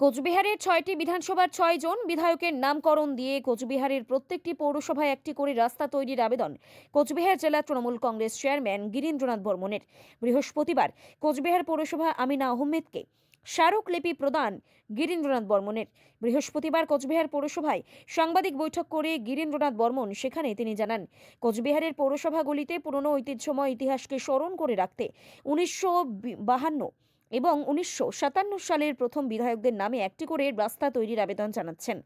কোচবিহারের ৬টি বিধানসভার ৬ জন বিধায়কের নামকরণ দিয়ে কোচবিহারের প্রত্যেকটি পৌরসভায় একটি করে রাস্তা তৈরির আবেদন কোচবিহার জেলা তৃণমূল কংগ্রেস চেয়ারম্যান গিরীন্দ্রনাথ বর্মনের। বৃহস্পতিবার কোচবিহার পৌরসভা আমিনা আহমেদকে স্মারকলিপি প্রদান গিরীন্দ্রনাথ বর্মনের। বৃহস্পতিবার কোচবিহার পৌরসভায় সাংবাদিক বৈঠক করে গিরীন্দ্রনাথ বর্মন সেখানে তিনি জানান, কোচবিহারের পৌরসভাগুলিতে পুরনো ঐতিহ্যময় ইতিহাসকে স্মরণ করে রাখতে ১৯৫২ এবং ১৯৫৭ সালের প্রথম বিধায়কদের নামে একটি করে রাস্তা তৈরির আবেদন জানাচ্ছেন।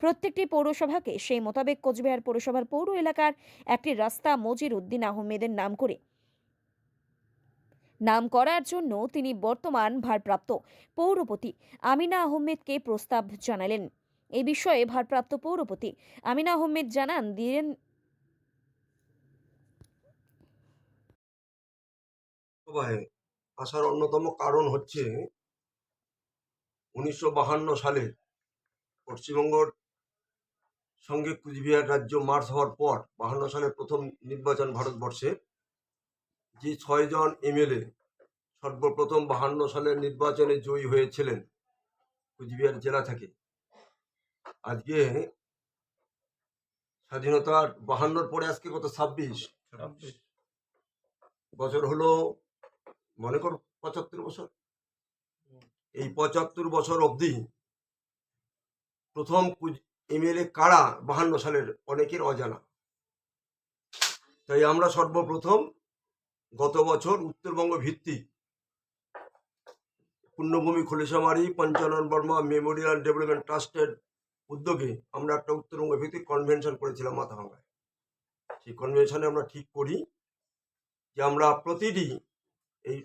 প্রত্যেকটি পৌরসভাকে সেই মোতাবেক কোচবিহার পৌরসভার পৌর এলাকার একটি রাস্তা মজির উদ্দিন আহমেদের নাম করে নাম করার জন্য তিনি বর্তমান ভারপ্রাপ্ত পৌরপতি আমিনা আহমেদকে প্রস্তাব জানালেন। এই বিষয়ে ভারপ্রাপ্ত পৌরপতি আমিনা আহমেদ জানান দিলেন, সভায় আসার অন্যতম কারণ হচ্ছে ১৯৫২ সালে পশ্চিমবঙ্গের সঙ্গে কুচবিহার রাজ্য মার্চ হওয়ার পর ৫২ সালে প্রথম নির্বাচন ভারতবর্ষে যে ৬ জন এমএলএ সর্বপ্রথম ৫২ সালের নির্বাচনে জয়ী হয়েছিলেন কুচবিহার জেলা থেকে। আজকে স্বাধীনতার ৫২ পরে আজকে কত ২৬ বছর হলো, মনে কর ৭৫ বছর। এই ৭৫ বছর অবধি প্রথম এমএলএ কারা ৫২ সালের অনেকের অজানা। তাই আমরা সর্বপ্রথম গত বছর উত্তরবঙ্গ ভিত্তিক পুণ্যভূমি খলিশামারি পঞ্চানন বর্মা মেমোরিয়াল ডেভেলপমেন্ট ট্রাস্টের উদ্যোগে আমরা একটা উত্তরবঙ্গ ভিত্তিক কনভেনশন করেছিলাম মাথাভাঙ্গায়। সেই কনভেনশনে আমরা ঠিক করি যে আমরা প্রতিটি এই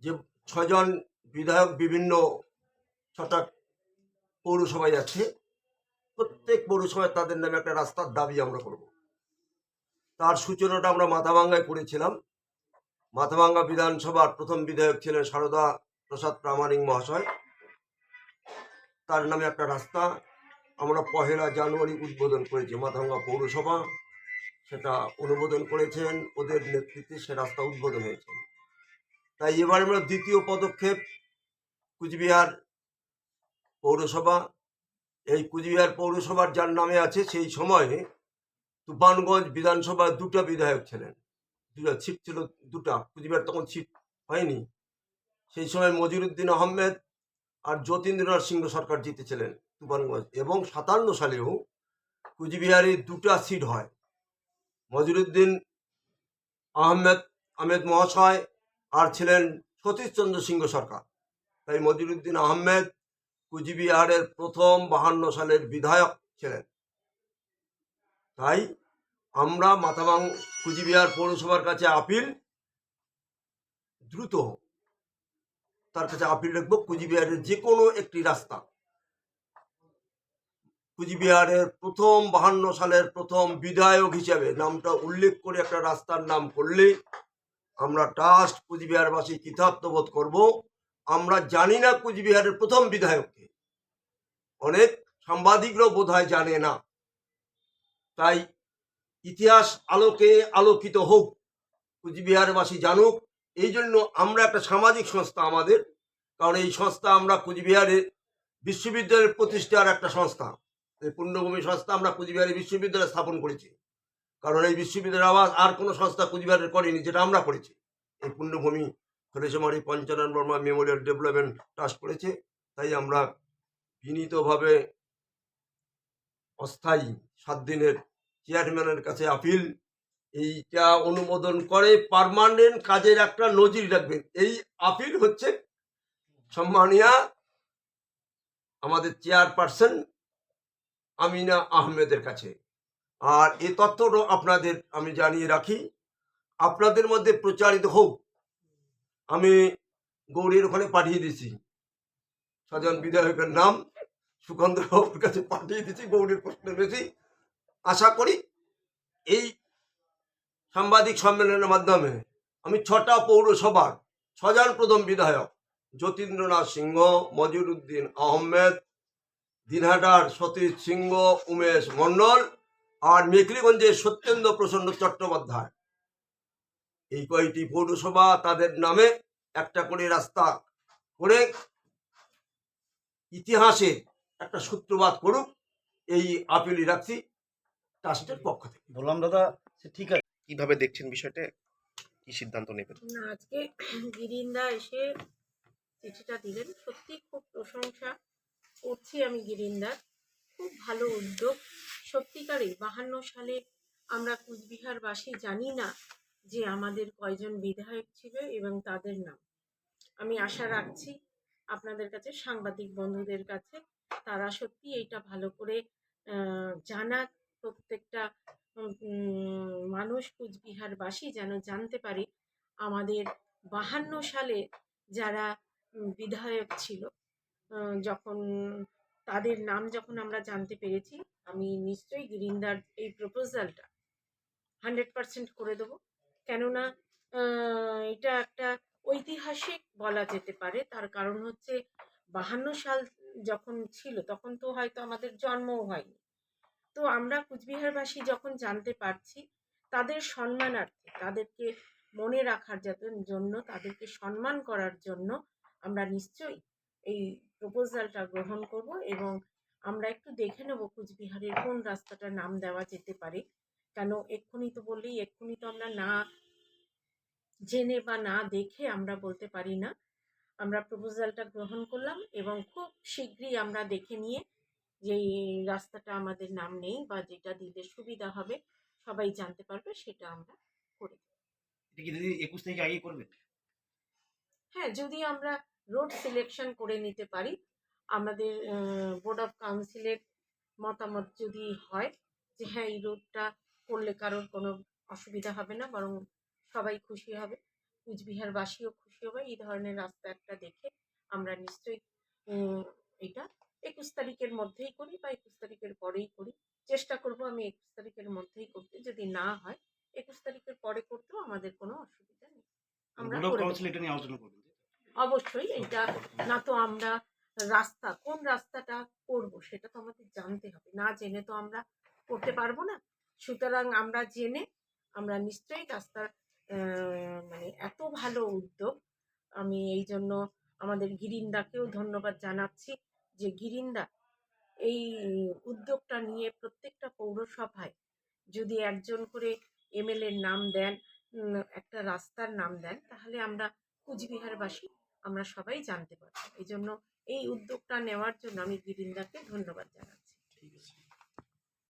যে ৬ জন বিধায়ক বিভিন্ন ৬টা পৌরসভায় আছে, প্রত্যেক পৌরসভায় তাদের নামে একটা রাস্তার দাবি আমরা করব। তার সূচনাটা আমরা মাথাভাঙ্গায় করেছিলাম। মাথাভাঙ্গা বিধানসভার প্রথম বিধায়ক ছিলেন সারদা প্রসাদ প্রামাণিক মহাশয়। তার নামে একটা রাস্তা আমরা ১লা জানুয়ারি উদ্বোধন করেছি। মাথাভাঙ্গা পৌরসভা সেটা অনুমোদন করেছেন, ওদের নেতৃত্বে সে রাস্তা উদ্বোধন হয়েছে। তাই এবার আমরা দ্বিতীয় পদক্ষেপ কুচবিহার পৌরসভা। এই কুচবিহার পৌরসভার যার নামে আছে সেই সময়ে তুফানগঞ্জ বিধানসভায় 2টা বিধায়ক ছিলেন, 2টা সিট ছিল, 2টা। কুচবিহার তখন সিট হয়নি। সেই সময় মজিরুদ্দিন আহমেদ আর যতীন্দ্রনাথ সিংহ সরকার জিতেছিলেন তুফানগঞ্জ, এবং ৫৭ সালেও কুচবিহারে 2টা সিট হয়। মজিরুদ্দিন আহমেদ মহাশয় আর ছিলেন সতীশচন্দ্র সিংহ সরকার। তাই মজিরুদ্দিন আহমেদ কুচবিহারের প্রথম ৫২ সালের বিধায়ক ছিলেন। তাই আমরা কুচবিহার পৌরসভার কাছে আপিল দ্রুত তার কাছে আপিল রাখবো, কুচবিহারের যে কোনো একটি রাস্তা, কুচবিহারের প্রথম ৫২ সালের প্রথম বিধায়ক হিসেবে নামটা উল্লেখ করে একটা রাস্তার নাম করলে আমরা ট্রাস্ট কুচবিহারবাসী কৃতার্থ বোধ করব। আমরা জানি না কুচবিহারের প্রথম বিধায়ককে, অনেক সাংবাদিকরাও বোধহয় জানে না। তাই ইতিহাস আলোকে আলোকিত হোক, কুচবিহারবাসী জানুক। এই জন্য আমরা একটা সামাজিক সংস্থা আমাদের, কারণ এই সংস্থা আমরা কুচবিহারে বিশ্ববিদ্যালয়ের প্রতিষ্ঠার একটা সংস্থা, এই পুণ্যভূমি সংস্থা আমরা কুচবিহারে বিশ্ববিদ্যালয় স্থাপন করেছি। কারণ এই বিশ্ববিদ্যালয়ের আওয়াজ আর কোনো সংস্থা কুচবিহারে করেনি, যেটা আমরা করেছি। এই পুণ্যভূমি Khalishamari Panchanan Barma memorial development trust করেছে। তাই আমরা বিনীতভাবে অস্থায়ী 7 দিনের চেয়ারম্যানের কাছে আপিল, এইটা অনুমোদন করে পার্মানেন্ট কাজের একটা নজির রাখবেন। এই আপিল হচ্ছে সম্মানীয় আমাদের চেয়ারপারসন আমিনা আহমেদের কাছে। আর এই তথ্যটা আপনাদের আমি জানিয়ে রাখি, আপনাদের মধ্যে প্রচারিত হোক। আমি গৌরীর ওখানে পাঠিয়ে দিয়েছি ৬ জন বিধায়কের নাম, সুকান্ত বাবুর কাছে পাঠিয়ে দিয়েছি, গৌরীর প্রশ্ন বেশি। আশা করি এই সাংবাদিক সম্মেলনের মাধ্যমে আমি 6টা পৌরসভার 6 জন প্রথম বিধায়ক যতীন্দ্রনাথ সিংহ, মজিরুদ্দিন আহমেদ, দিনহাটার সতীশ সিংহ, উমেশ মণ্ডল আর মেখলিগঞ্জের সত্যেন্দ্র প্রসন্ন চট্টোপাধ্যায়, এই কয়টি পৌরসভা তাদের নামে একটা করে রাস্তা করে ইতিহাসের একটা সূত্রপাত করুক, এই আপিলই রাখছি ট্রাস্টের পক্ষ থেকে। বললাম দাদা সে ঠিক আছে। কিভাবে দেখছেন বিষয়টা, কি সিদ্ধান্ত নেবেন? না, আজকে গিরিন্দা এসে চিঠিটা দিলেন, সত্যি খুব প্রশংসা করছি আমি গিরিন্দার। খুব ভালো উদ্যোগ। সত্যিকারই 52 সালে আমরা কুচবিহারবাসী জানি না যে আমাদের কয়জন বিধায়ক ছিল এবং তাদের নাম। আমি আশা রাখছি আপনাদের কাছে, সাংবাদিক বন্ধুদের কাছে, তারা সত্যি এইটা ভালো করে জানাক। প্রত্যেকটা মানুষ কুচবিহারবাসী যেন জানতে পারে আমাদের 52 সালে যারা বিধায়ক ছিল, যখন তাদের নাম যখন আমরা জানতে পেরেছি, আমি নিশ্চয়ই গিরিন্দার এই প্রপোজালটা 100% করে দেবো। কেননা এটা একটা ঐতিহাসিক বলা যেতে পারে। তার কারণ হচ্ছে 52 সাল যখন ছিল তখন তো হয়তো আমাদের জন্মও হয়নি। তো আমরা কুচবিহারবাসী যখন জানতে পারছি, তাদের সম্মানার্থে, তাদেরকে মনে রাখার জন্য, তাদেরকে সম্মান করার জন্য আমরা নিশ্চয়ই এই প্রপোজালটা গ্রহণ করব এবং আমরা একটু দেখে নেব কুচবিহারের কোন রাস্তাটার নাম দেওয়া যেতে পারে। কেন এক্ষুনি তো বললেই এক্ষুনি তো আমরা না জেনে বা না দেখে আমরা বলতে পারি না। আমরা প্রপোজালটা গ্রহণ করলাম এবং খুব শীঘ্রই আমরা দেখে নিয়ে যে রাস্তাটা আমাদের নাম নেই বা যেটা দিলে সুবিধা হবে, সবাই জানতে পারবে, সেটা আমরা করি। এটা কি দিদি 21 তারিখে আগে করবে? হ্যাঁ, যদি আমরা রোড সিলেকশন করে নিতে পারি, আমাদের বোর্ড অফ কাউন্সিলের মতামত যদি হয় যে হ্যাঁ এই রোডটা করলে কারোর কোনো অসুবিধা হবে না, বরং সবাই খুশি হবে, কুচবিহারবাসীও খুশি হবে, এই ধরনের রাস্তা একটা দেখে আমরা নিশ্চয়ই এটা 21 তারিখের মধ্যেই করি বা 21 তারিখের পরেই করি। চেষ্টা করব আমি 21 তারিখের মধ্যেই করতে। যদি না হয় 21 তারিখের পরে করতেও আমাদের কোনো অসুবিধা নেই। আমরা বোর্ড অফ করে দেব। কাউন্সিল এটা নিয়ে আলোচনা করবেন। অবশ্যই এটা না তো আমরা রাস্তা কোন রাস্তাটা করব সেটা তো আমাদের জানতে হবে, না জেনে তো আমরা করতে পারবো না। সুতরাং আমরা জেনে আমরা নিশ্চয়ই রাস্তার মানে এত ভালো উদ্যোগ, আমি এই জন্য আমাদের গিরিন্দাকেও ধন্যবাদ জানাচ্ছি যে গিরিন্দা এই উদ্যোগটা নিয়ে প্রত্যেকটা পৌরসভায় যদি একজন করে এমএলএর নাম দেন, একটা রাস্তার নাম দেন, তাহলে আমরা কুচবিহারবাসী আমরা সবাই জানতে পারবো। এই জন্য এই উদ্যোগটা নেওয়ার জন্য আমি গিরিন্দাকে ধন্যবাদ জানাচ্ছি। ঠিক আছে।